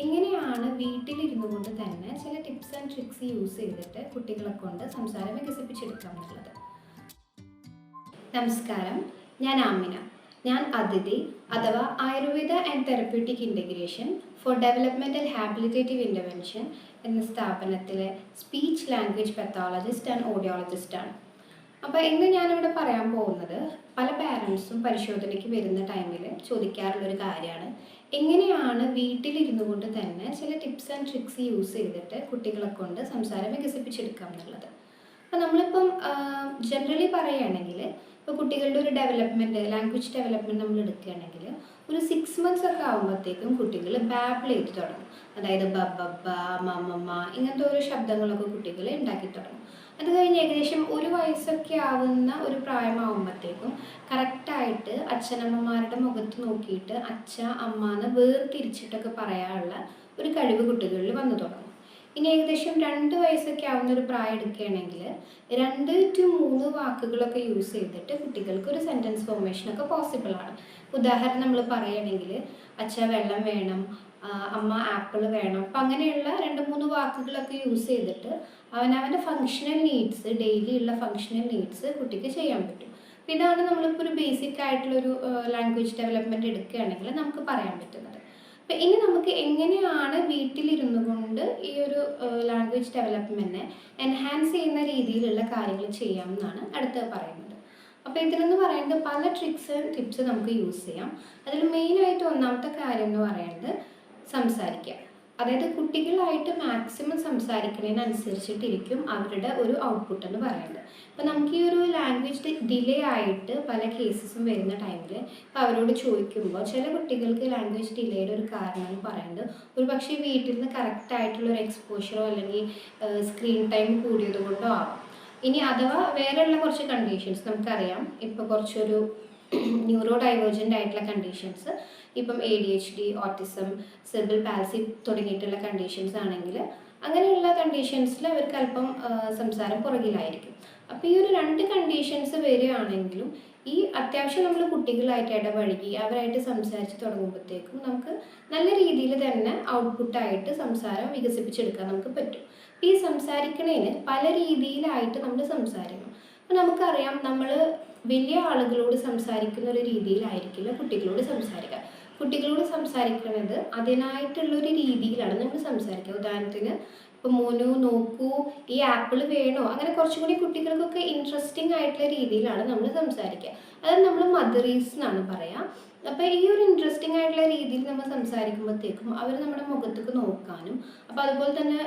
എങ്ങനെയാണ് വീട്ടിലിരുന്നു കൊണ്ട് തന്നെ ചില ടിപ്സ് ആൻഡ് ട്രിക്സ് യൂസ് ചെയ്തിട്ട് കുട്ടികളെ കൊണ്ട് സംസാരം വികസിപ്പിച്ചെടുക്കാം എന്നുള്ളത്? നമസ്കാരം, ഞാൻ ആമിന. ഞാൻ അതിഥി അഥവാ Ayurveda and therapeutic integration for developmental habilitative intervention എന്ന സ്ഥാപനത്തിലെ സ്പീച്ച് ലാംഗ്വേജ് പെത്തോളജിസ്റ്റ് ആൻഡ് ഓഡിയോളജിസ്റ്റാണ്. അപ്പോൾ ഇന്ന് ഞാനിവിടെ പറയാൻ പോകുന്നത് പല പാരൻസും പരിശോധനയ്ക്ക് വരുന്ന ടൈമിൽ ചോദിക്കാറുള്ളൊരു കാര്യമാണ്, എങ്ങനെയാണ് വീട്ടിലിരുന്നു കൊണ്ട് തന്നെ ചില ടിപ്സ് ആൻഡ് ട്രിക്സ് യൂസ് ചെയ്തിട്ട് കുട്ടികളെ കൊണ്ട് സംസാരം വികസിപ്പിച്ചെടുക്കാം എന്നുള്ളത്. അപ്പോൾ നമ്മളിപ്പം ജനറലി പറയുകയാണെങ്കിൽ ഇപ്പോൾ കുട്ടികളുടെ ഒരു ഡെവലപ്മെൻറ്റ്, ലാംഗ്വേജ് ഡെവലപ്മെൻറ്റ് നമ്മൾ എടുക്കുകയാണെങ്കിൽ ഒരു 6 months ഒക്കെ ആകുമ്പോഴത്തേക്കും കുട്ടികൾ ബാബിൾ ചെയ്ത് തുടങ്ങും. അതായത് ബബ്ബ, മമ്മമ്മ ഇങ്ങനത്തെ ഓരോ ശബ്ദങ്ങളൊക്കെ കുട്ടികൾ ഉണ്ടാക്കി തുടങ്ങും. അത് കഴിഞ്ഞ് ഏകദേശം 1 വയസ്സൊക്കെ ആവുന്ന ഒരു പ്രായമാകുമ്പോഴത്തേക്കും കറക്റ്റായിട്ട് അച്ഛനമ്മമാരുടെ മുഖത്ത് നോക്കിയിട്ട് അച്ഛ അമ്മ എന്ന് വേർതിരിച്ചിട്ടൊക്കെ പറയാനുള്ള ഒരു കഴിവ് കുട്ടികളിൽ വന്നു തുടങ്ങും. ഇനി ഏകദേശം 2 വയസ്സൊക്കെ ആവുന്ന ഒരു പ്രായം എടുക്കുകയാണെങ്കിൽ 2 to 3 വാക്കുകളൊക്കെ യൂസ് ചെയ്തിട്ട് കുട്ടികൾക്ക് ഒരു സെൻറ്റൻസ് ഫോർമേഷനൊക്കെ പോസിബിളാണ്. ഉദാഹരണം നമ്മൾ പറയുകയാണെങ്കിൽ അച്ഛ വെള്ളം വേണം, അമ്മ ആപ്പിൾ വേണം. അപ്പം അങ്ങനെയുള്ള 2-3 വാക്കുകളൊക്കെ യൂസ് ചെയ്തിട്ട് അവനവൻ്റെ ഫങ്ഷണൽ നീഡ്സ്, ഡെയിലി ഉള്ള ഫങ്ഷണൽ നീഡ്സ് കുട്ടിക്ക് ചെയ്യാൻ പറ്റും. അപ്പം ഇതാണ് നമ്മളിപ്പോൾ ഒരു ബേസിക് ആയിട്ടുള്ളൊരു ലാംഗ്വേജ് ഡെവലപ്മെൻറ്റ് എടുക്കുകയാണെങ്കിൽ നമുക്ക് പറയാൻ പറ്റുന്നത്. അപ്പം ഇനി നമുക്ക് എങ്ങനെയാണ് വീട്ടിലിരുന്നു കൊണ്ട് ഈ ഒരു ലാംഗ്വേജ് ഡെവലപ്മെൻറ്റിനെ എൻഹാൻസ് ചെയ്യുന്ന രീതിയിലുള്ള കാര്യങ്ങൾ ചെയ്യാമെന്നാണ് അടുത്തത് പറയുന്നത്. അപ്പോൾ ഇതിലെന്ന് പറയുന്നത് പല ട്രിക്സ് ആൻഡ് ടിപ്സ് നമുക്ക് യൂസ് ചെയ്യാം. അതിൽ മെയിനായിട്ട് ഒന്നാമത്തെ കാര്യം എന്ന് പറയുന്നത് സംസാരിക്കുക. അതായത് കുട്ടികളായിട്ട് മാക്സിമം സംസാരിക്കുന്നതിനനുസരിച്ചിട്ടിരിക്കും അവരുടെ ഒരു ഔട്ട്പുട്ട് എന്ന് പറയുന്നത്. അപ്പോൾ നമുക്ക് ഈ ഒരു ലാംഗ്വേജ് ഡിലേ ആയിട്ട് പല കേസസും വരുന്ന ടൈമിൽ ഇപ്പോൾ അവരോട് ചോദിക്കുമ്പോൾ ചില കുട്ടികൾക്ക് ലാംഗ്വേജ് ഡിലേയുടെ ഒരു കാരണം എന്ന് പറയുന്നത് ഒരു പക്ഷേ വീട്ടിൽ നിന്ന് കറക്റ്റായിട്ടുള്ളൊരു എക്സ്പോഷറോ അല്ലെങ്കിൽ സ്ക്രീൻ ടൈം കൂടിയത് കൊണ്ടോ ആവാം. ഇനി അഥവാ വേറെയുള്ള കുറച്ച് കണ്ടീഷൻസ് നമുക്കറിയാം. ഇപ്പോൾ കുറച്ചൊരു ന്യൂറോ ഡൈവേർജൻ്റ് ആയിട്ടുള്ള കണ്ടീഷൻസ്, ഇപ്പം ADHD, ഓട്ടിസം, സെറിബ്രൽ പാൽസി തുടങ്ങിയിട്ടുള്ള കണ്ടീഷൻസ് ആണെങ്കിൽ അങ്ങനെയുള്ള കണ്ടീഷൻസിൽ അവർക്ക് അല്പം സംസാരം പുറകിലായിരിക്കും. അപ്പോൾ ഈ ഒരു 2 കണ്ടീഷൻസ് വരികയാണെങ്കിലും ഈ അത്യാവശ്യം നമ്മൾ കുട്ടികളായിട്ട് ഇടപഴകി അവരായിട്ട് സംസാരിച്ച് തുടങ്ങുമ്പോഴത്തേക്കും നമുക്ക് നല്ല രീതിയിൽ തന്നെ ഔട്ട്പുട്ടായിട്ട് സംസാരം വികസിപ്പിച്ചെടുക്കാൻ നമുക്ക് പറ്റും. ഈ സംസാരിക്കണേന് പല രീതിയിലായിട്ട് നമ്മൾ സംസാരിക്കണം. അപ്പോൾ നമുക്കറിയാം, നമ്മൾ വലിയ ആളുകളോട് സംസാരിക്കുന്ന ഒരു രീതിയിലായിരിക്കില്ല കുട്ടികളോട് സംസാരിക്കുക. കുട്ടികളോട് സംസാരിക്കുന്നത് അതിനായിട്ടുള്ളൊരു രീതിയിലാണ് നമ്മൾ സംസാരിക്കുക. ഉദാഹരണത്തിന് ഇപ്പോൾ മോനു നോക്കൂ, ഈ ആപ്പിൾ വേണോ, അങ്ങനെ കുറച്ചും കൂടി കുട്ടികൾക്കൊക്കെ ഇൻട്രസ്റ്റിംഗ് ആയിട്ടുള്ള രീതിയിലാണ് നമ്മൾ സംസാരിക്കുക. അത് നമ്മൾ മദറീസ് എന്നാണ് പറയുക. അപ്പോൾ ഈ ഒരു ഇൻട്രസ്റ്റിംഗ് ആയിട്ടുള്ള രീതിയിൽ നമ്മൾ സംസാരിക്കുമ്പോഴത്തേക്കും അവർ നമ്മുടെ മുഖത്തേക്ക് നോക്കാനും അപ്പോൾ അതുപോലെ തന്നെ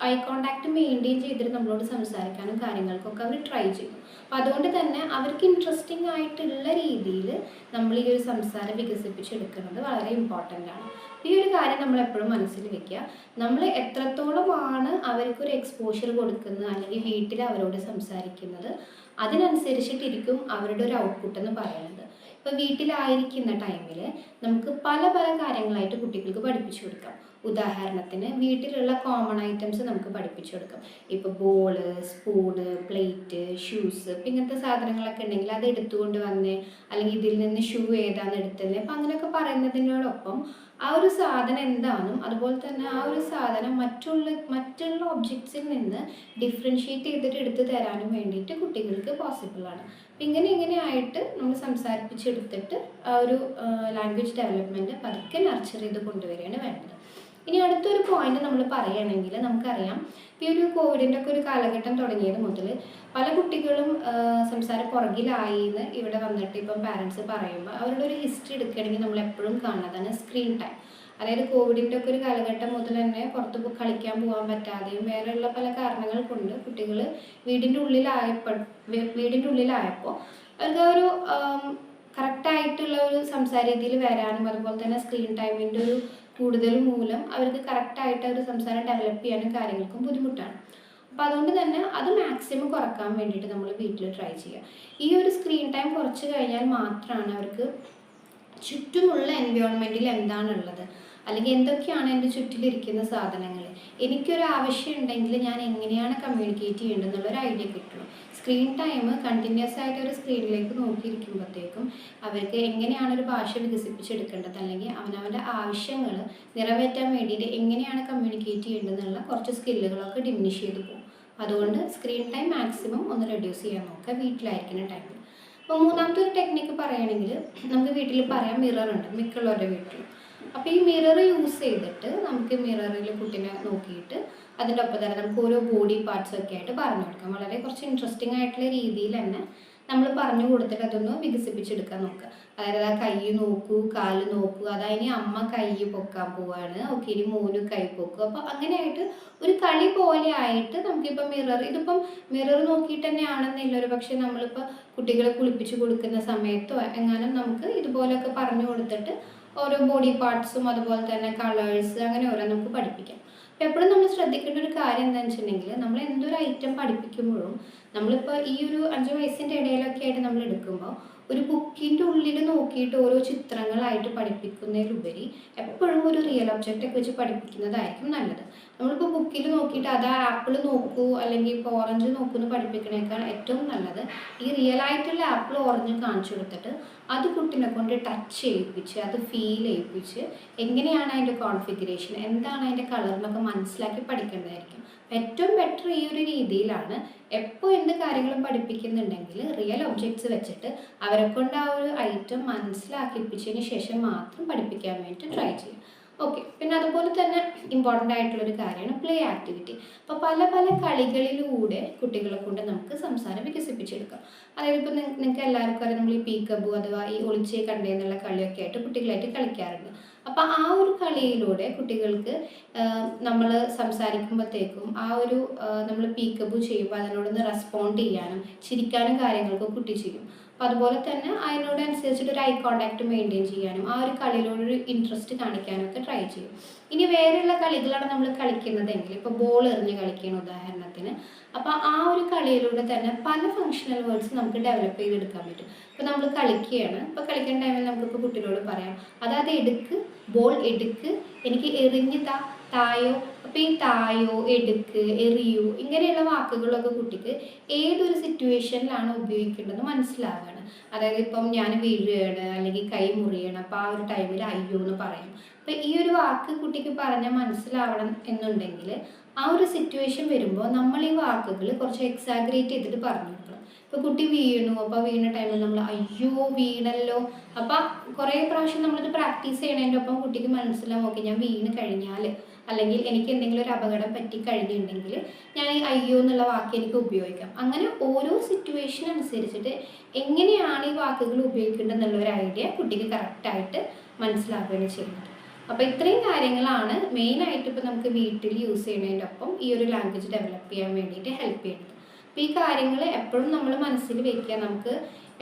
ഐ കോണ്ടാക്ട് മെയിൻറ്റെയിൻ ചെയ്തിട്ട് നമ്മളോട് സംസാരിക്കാനും കാര്യങ്ങൾക്കൊക്കെ അവർ ട്രൈ ചെയ്യും. അപ്പോൾ അതുകൊണ്ട് തന്നെ അവർക്ക് ഇൻട്രസ്റ്റിംഗ് ആയിട്ടുള്ള രീതിയിൽ നമ്മൾ ഈ ഒരു സംസാരം വികസിപ്പിച്ചെടുക്കുന്നത് വളരെ ഇമ്പോർട്ടൻ്റ് ആണ്. ഈ ഒരു കാര്യം നമ്മൾ എപ്പോഴും മനസ്സിൽ വെക്കുക. നമ്മൾ എത്രത്തോളമാണ് അവർക്കൊരു എക്സ്പോഷർ കൊടുക്കുന്നത് അല്ലെങ്കിൽ വീട്ടിൽ അവരോട് സംസാരിക്കുന്നത് അതിനനുസരിച്ചിട്ടിരിക്കും അവരുടെ ഒരു ഔട്ട്പുട്ട് എന്ന് പറയുന്നത്. ഇപ്പോൾ വീട്ടിലായിരിക്കുന്ന ടൈമിൽ നമുക്ക് പല പല കാര്യങ്ങളായിട്ട് കുട്ടികൾക്ക് പഠിപ്പിച്ചു കൊടുക്കാം. ഉദാഹരണത്തിന് വീട്ടിലുള്ള കോമൺ ഐറ്റംസ് നമുക്ക് പഠിപ്പിച്ചു കൊടുക്കാം. ഇപ്പോൾ ബോള്, സ്പൂണ്, പ്ലേറ്റ്, ഷൂസ്, ഇപ്പം ഇങ്ങനത്തെ സാധനങ്ങളൊക്കെ ഉണ്ടെങ്കിൽ അത് എടുത്തുകൊണ്ട് വന്നേ, അല്ലെങ്കിൽ ഇതിൽ നിന്ന് ഷൂ ഏതാണെന്ന് എടുത്തത്. അപ്പം അങ്ങനെയൊക്കെ പറയുന്നതിനോടൊപ്പം ആ ഒരു സാധനം എന്താണെന്നും അതുപോലെ തന്നെ ആ ഒരു സാധനം മറ്റുള്ള ഒബ്ജക്ട്സിൽ നിന്ന് ഡിഫറൻഷ്യേറ്റ് ചെയ്തിട്ട് എടുത്തു തരാനും വേണ്ടിയിട്ട് കുട്ടികൾക്ക് പോസിബിളാണ്. അപ്പം ഇങ്ങനെയായിട്ട് നമ്മൾ സംസാരിപ്പിച്ചെടുത്തിട്ട് ആ ഒരു ലാംഗ്വേജ് ഡെവലപ്മെൻറ്റ് പതുക്കെ നർച്ചർ ചെയ്ത് കൊണ്ടുവരികയാണ് വേണ്ടത്. ഇനി അടുത്തൊരു പോയിന്റ് നമ്മൾ പറയുകയാണെങ്കിൽ നമുക്കറിയാം, ഇപ്പോൾ ഈ ഒരു കോവിഡിൻ്റെ ഒക്കെ ഒരു കാലഘട്ടം തുടങ്ങിയത് മുതൽ പല കുട്ടികളും സംസാരം പുറകിലായി എന്ന് ഇവിടെ വന്നിട്ട് ഇപ്പം പാരൻസ് പറയുമ്പോൾ അവരുടെ ഒരു ഹിസ്റ്ററി എടുക്കുകയാണെങ്കിൽ നമ്മൾ എപ്പോഴും കാണുന്നതാണ് സ്ക്രീൻ ടൈം. അതായത് കോവിഡിൻ്റെ ഒക്കെ ഒരു കാലഘട്ടം മുതൽ തന്നെ പുറത്ത് കളിക്കാൻ പോകാൻ പറ്റാതെയും വേറെയുള്ള പല കാരണങ്ങൾ കൊണ്ട് കുട്ടികൾ വീടിൻ്റെ ഉള്ളിലായപ്പോൾ അവർക്ക് ഒരു കറക്റ്റായിട്ടുള്ള ഒരു സംസാര രീതിയിൽ വരാനും അതുപോലെ തന്നെ സ്ക്രീൻ ടൈമിൻ്റെ ഒരു കൂടുതൽ മൂലം അവർക്ക് കറക്റ്റായിട്ട് ഒരു സംസാരം ഡെവലപ്പ് ചെയ്യാനും കാര്യങ്ങൾക്കും ബുദ്ധിമുട്ടാണ്. അപ്പോൾ അതുകൊണ്ട് തന്നെ അത് മാക്സിമം കുറക്കാൻ വേണ്ടിയിട്ട് നമ്മൾ വീട്ടിൽ ട്രൈ ചെയ്യുക. ഈ ഒരു സ്ക്രീൻ ടൈം കുറച്ച് കഴിഞ്ഞാൽ മാത്രമാണ് അവർക്ക് ചുറ്റുമുള്ള എൻവയോൺമെൻറ്റിൽ എന്താണുള്ളത്, അല്ലെങ്കിൽ എന്തൊക്കെയാണ് എൻ്റെ ചുറ്റിലിരിക്കുന്ന സാധനങ്ങൾ, എനിക്കൊരു ആവശ്യം ഉണ്ടെങ്കിൽ ഞാൻ എങ്ങനെയാണ് കമ്മ്യൂണിക്കേറ്റ് ചെയ്യേണ്ടതെന്നുള്ളൊരു ഐഡിയ കിട്ടുള്ളൂ. സ്ക്രീൻ ടൈം കണ്ടിന്യൂസ് ആയിട്ട് ഒരു സ്ക്രീനിലേക്ക് നോക്കിയിരിക്കുമ്പോഴത്തേക്കും അവർക്ക് എങ്ങനെയാണ് ഒരു ഭാഷ വികസിപ്പിച്ചെടുക്കേണ്ടത്, അല്ലെങ്കിൽ അവനവൻ്റെ ആവശ്യങ്ങൾ നിറവേറ്റാൻ വേണ്ടിയിട്ട് എങ്ങനെയാണ് കമ്മ്യൂണിക്കേറ്റ് ചെയ്യേണ്ടതെന്നുള്ള കുറച്ച് സ്കില്ലുകളൊക്കെ ഡിമിനിഷ് ചെയ്ത് പോകും. അതുകൊണ്ട് സ്ക്രീൻ ടൈം മാക്സിമം ഒന്ന് റെഡ്യൂസ് ചെയ്യാൻ നോക്കുക വീട്ടിലായിരിക്കുന്ന ടൈമിൽ. അപ്പോൾ മൂന്നാമത്തെ ഒരു ടെക്നിക്ക് പറയുകയാണെങ്കിൽ നമുക്ക് വീട്ടിൽ പറയാം മിററുണ്ട് മിക്കുള്ളവരുടെ വീട്ടിൽ. അപ്പോൾ ഈ മിറർ യൂസ് ചെയ്തിട്ട് നമുക്ക് മിററിൽ കുട്ടീനെ നോക്കിയിട്ട് അതിൻ്റെ ഒപ്പം തന്നെ നമുക്ക് ഓരോ ബോഡി പാർട്സ് ഒക്കെ ആയിട്ട് പറഞ്ഞു കൊടുക്കാം. വളരെ കുറച്ച് ഇൻട്രസ്റ്റിംഗ് ആയിട്ടുള്ള രീതിയിൽ തന്നെ നമ്മൾ പറഞ്ഞു കൊടുത്തിട്ട് അതൊന്ന് വികസിപ്പിച്ചെടുക്കാൻ നോക്കുക. അതായത് ആ കൈ നോക്കൂ, കാല് നോക്കൂ, അതായത് അമ്മ കൈ പൊക്കാൻ പോവാണ്, ഓക്കെ ഇനി മോന് കൈ പൊക്കും. അപ്പോൾ അങ്ങനെയായിട്ട് ഒരു കളി പോലെ ആയിട്ട് നമുക്കിപ്പോൾ ഇതിപ്പം മിറർ നോക്കിയിട്ട് തന്നെയാണെന്നില്ല, ഒരു പക്ഷേ നമ്മളിപ്പോൾ കുട്ടികളെ കുളിപ്പിച്ച് കൊടുക്കുന്ന സമയത്തോ എങ്ങാനും നമുക്ക് ഇതുപോലെയൊക്കെ പറഞ്ഞു കൊടുത്തിട്ട് ഓരോ ബോഡി പാർട്സും അതുപോലെ തന്നെ കളേഴ്സ് അങ്ങനെ ഓരോ നമുക്ക് പഠിപ്പിക്കാം. അപ്പോൾ എപ്പോഴും നമ്മൾ ശ്രദ്ധിക്കേണ്ട ഒരു കാര്യം എന്താണെന്ന് വെച്ചിട്ടുണ്ടെങ്കിൽ നമ്മൾ എന്തൊരു ഐറ്റം പഠിപ്പിക്കുമ്പോഴും നമ്മളിപ്പോൾ ഈ ഒരു 5 വയസ്സിൻ്റെ ഇടയിലൊക്കെ ആയിട്ട് നമ്മൾ എടുക്കുമ്പോൾ ഒരു ബുക്കിൻ്റെ ഉള്ളിൽ നോക്കിയിട്ട് ഓരോ ചിത്രങ്ങളായിട്ട് പഠിപ്പിക്കുന്നതിലുപരി എപ്പോഴും ഒരു റിയൽ ഒബ്ജക്റ്റൊക്കെ വെച്ച് പഠിപ്പിക്കുന്നതായിരിക്കും നല്ലത്. നമ്മളിപ്പോൾ ബുക്കിൽ നോക്കിയിട്ട് അതാ ആപ്പിൾ നോക്കൂ അല്ലെങ്കിൽ ഇപ്പോൾ ഓറഞ്ച് നോക്കൂ എന്ന് പഠിപ്പിക്കണേക്കാൾ ഏറ്റവും നല്ലത് ഈ റിയൽ ആയിട്ടുള്ള ആപ്പിൾ ഓറഞ്ച് കാണിച്ചു കൊടുത്തിട്ട് അത് കുട്ടീനെ കൊണ്ട് ടച്ച് ചെയ്യിപ്പിച്ച് അത് ഫീൽ ചെയ്യിപ്പിച്ച് എങ്ങനെയാണ് അതിൻ്റെ കോൺഫിഗറേഷൻ, എന്താണ് അതിൻ്റെ കളർ എന്നൊക്കെ മനസ്സിലാക്കി പഠിക്കേണ്ടതായിരിക്കും. ഏറ്റവും ബെറ്റർ ഈ ഒരു രീതിയിലാണ്. എപ്പോൾ എന്ത് കാര്യങ്ങളും പഠിപ്പിക്കുന്നുണ്ടെങ്കിൽ റിയൽ ഒബ്ജക്ട്സ് വെച്ചിട്ട് അവരെ കൊണ്ട് ആ ഒരു ഐറ്റം മനസ്സിലാക്കിപ്പിച്ചതിന് ശേഷം മാത്രം പഠിപ്പിക്കാൻ വേണ്ടി ട്രൈ ചെയ്യും. ഓക്കെ, പിന്നെ അതുപോലെ തന്നെ ഇമ്പോർട്ടൻ്റ് ആയിട്ടുള്ളൊരു കാര്യമാണ് പ്ലേ ആക്ടിവിറ്റി. അപ്പോൾ പല പല കളികളിലൂടെ കുട്ടികളെ കൊണ്ട് നമുക്ക് സംസാരം വികസിപ്പിച്ചെടുക്കാം. അതായത് ഇപ്പോൾ നിങ്ങൾക്ക് എല്ലാവർക്കും അറിയാം, നമ്മൾ ഈ പീക്കബു അഥവാ ഈ ഒളിച്ചേ കണ്ടേ എന്നുള്ള കളിയൊക്കെ ആയിട്ട് കുട്ടികളായിട്ട് കളിക്കാറുണ്ട്. അപ്പോൾ ആ ഒരു കളിയിലൂടെ കുട്ടികൾക്ക് നമ്മൾ സംസാരിക്കുമ്പോഴത്തേക്കും ആ ഒരു നമ്മൾ പീക്കബു ചെയ്യുമ്പോൾ അതിനോടൊന്ന് റെസ്പോണ്ട് ചെയ്യാനും ചിരിക്കാനും കാര്യങ്ങൾക്ക് കുട്ടി ചെയ്യും. അപ്പോൾ അതുപോലെ തന്നെ അതിനോടനുസരിച്ചിട്ട് ഒരു ഐ കോണ്ടാക്ട് മെയിൻറ്റെയിൻ ചെയ്യാനും ആ ഒരു കളിയിലോടൊരു ഇൻട്രസ്റ്റ് കാണിക്കാനൊക്കെ ട്രൈ ചെയ്യും. ഇനി വേറെയുള്ള കളികളാണ് നമ്മൾ കളിക്കുന്നതെങ്കിൽ ഇപ്പോൾ ബോൾ എറിഞ്ഞ് കളിക്കുകയാണ് ഉദാഹരണത്തിന്. അപ്പോൾ ആ ഒരു കളിയിലൂടെ തന്നെ പല ഫങ്ഷണൽ വേർഡ്സ് നമുക്ക് ഡെവലപ്പ് ചെയ്തെടുക്കാൻ പറ്റും. ഇപ്പോൾ നമ്മൾ കളിക്കുകയാണ്, ഇപ്പോൾ കളിക്കുന്ന ടൈമിൽ നമുക്കിപ്പോൾ കുട്ടികളോട് പറയാം അതായത് എടുക്ക്, ബോൾ എടുക്ക്, എനിക്ക് എറിഞ്ഞ് തായോ. അപ്പോൾ ഈ തായോ, എടുക്ക്, എറിയൂ ഇങ്ങനെയുള്ള വാക്കുകളൊക്കെ കുട്ടിക്ക് ഏതൊരു സിറ്റുവേഷനിലാണ് ഉപയോഗിക്കേണ്ടതെന്ന് മനസ്സിലാവുകയാണ്. അതായത് ഇപ്പം ഞാൻ വീഴുകയാണ് അല്ലെങ്കിൽ കൈ മുറിയണം, അപ്പോൾ ആ ഒരു ടൈമിൽ അയ്യോ എന്ന് പറയും. അപ്പോൾ ഈ ഒരു വാക്ക് കുട്ടിക്ക് പറഞ്ഞാൽ മനസ്സിലാവണം എന്നുണ്ടെങ്കിൽ ആ ഒരു സിറ്റുവേഷൻ വരുമ്പോൾ നമ്മൾ ഈ വാക്കുകൾ കുറച്ച് എക്സാഗ്രേറ്റ് ചെയ്തിട്ട് പറഞ്ഞു കൊടുക്കണം. ഇപ്പോൾ കുട്ടി വീണു, അപ്പോൾ വീണ ടൈമിൽ നമ്മൾ അയ്യോ വീണല്ലോ. അപ്പം കുറേ പ്രാവശ്യം നമ്മളിത് പ്രാക്ടീസ് ചെയ്യണതിൻ്റെ ഒപ്പം കുട്ടിക്ക് മനസ്സിലാവും ഓക്കെ ഞാൻ വീണ് കഴിഞ്ഞാൽ അല്ലെങ്കിൽ എനിക്ക് എന്തെങ്കിലും ഒരു അപകടം പറ്റി കഴിഞ്ഞിട്ടുണ്ടെങ്കിൽ ഞാൻ ഈ അയ്യോ എന്നുള്ള വാക്ക് എനിക്ക് ഉപയോഗിക്കാം. അങ്ങനെ ഓരോ സിറ്റുവേഷൻ അനുസരിച്ചിട്ട് എങ്ങനെയാണ് ഈ വാക്കുകൾ ഉപയോഗിക്കേണ്ടത് എന്നുള്ളൊരു ഐഡിയ കുട്ടിക്ക് കറക്റ്റായിട്ട് മനസ്സിലാക്കുകയാണ് ചെയ്യുന്നത്. അപ്പോൾ ഇത്രയും കാര്യങ്ങളാണ് മെയിനായിട്ട് ഇപ്പോൾ നമുക്ക് വീട്ടിൽ യൂസ് ചെയ്യുന്നതിൻ്റെ ഒപ്പം ഈ ഒരു ലാംഗ്വേജ് ഡെവലപ്പ് ചെയ്യാൻ വേണ്ടിയിട്ട് ഹെൽപ്പ് ചെയ്യുന്നത്. അപ്പോൾ ഈ കാര്യങ്ങൾ എപ്പോഴും നമ്മൾ മനസ്സിൽ വയ്ക്കുക. നമുക്ക്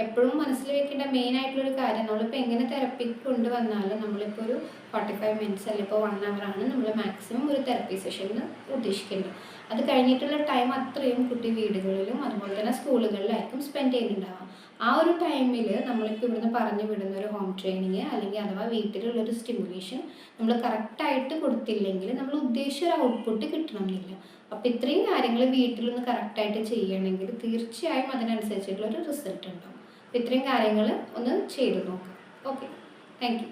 എപ്പോഴും മനസ്സിൽ വെക്കേണ്ട മെയിനായിട്ടുള്ളൊരു കാര്യം നമ്മളിപ്പോൾ എങ്ങനെ തെറപ്പിക്ക് കൊണ്ടുവന്നാലും നമ്മളിപ്പോൾ ഒരു 45 മിനിറ്റ്സ് അല്ലെങ്കിൽ ഇപ്പോൾ 1 ഹവറാണ് നമ്മൾ മാക്സിമം ഒരു തെറപ്പി സെഷനിൽ ഉദ്ദേശിക്കുന്നത്. അത് കഴിഞ്ഞിട്ടുള്ള ടൈം അത്രയും കുട്ടി വീടുകളിലും അതുപോലെ തന്നെ സ്കൂളുകളിലായിരിക്കും സ്പെൻഡ് ചെയ്യുന്നുണ്ടാവാം. ആ ഒരു ടൈമിൽ നമ്മളിപ്പോൾ ഇവിടുന്ന് പറഞ്ഞു വിടുന്ന ഒരു ഹോം ട്രെയിനിങ് അല്ലെങ്കിൽ അഥവാ വീട്ടിലുള്ളൊരു സ്റ്റിമുലേഷൻ നമ്മൾ കറക്റ്റായിട്ട് കൊടുത്തില്ലെങ്കിൽ നമ്മൾ ഉദ്ദേശിച്ച ഒരു ഔട്ട്പുട്ട് കിട്ടണമെന്നില്ല. അപ്പോൾ ഇത്രയും കാര്യങ്ങൾ വീട്ടിലൊന്ന് കറക്റ്റായിട്ട് ചെയ്യണമെങ്കിൽ തീർച്ചയായും അതിനനുസരിച്ചിട്ടുള്ളൊരു റിസൾട്ട് ഉണ്ടാവും. അപ്പോൾ ഇത്രയും കാര്യങ്ങൾ ഒന്ന് ചെയ്ത് നോക്കാം. Okay, thank you.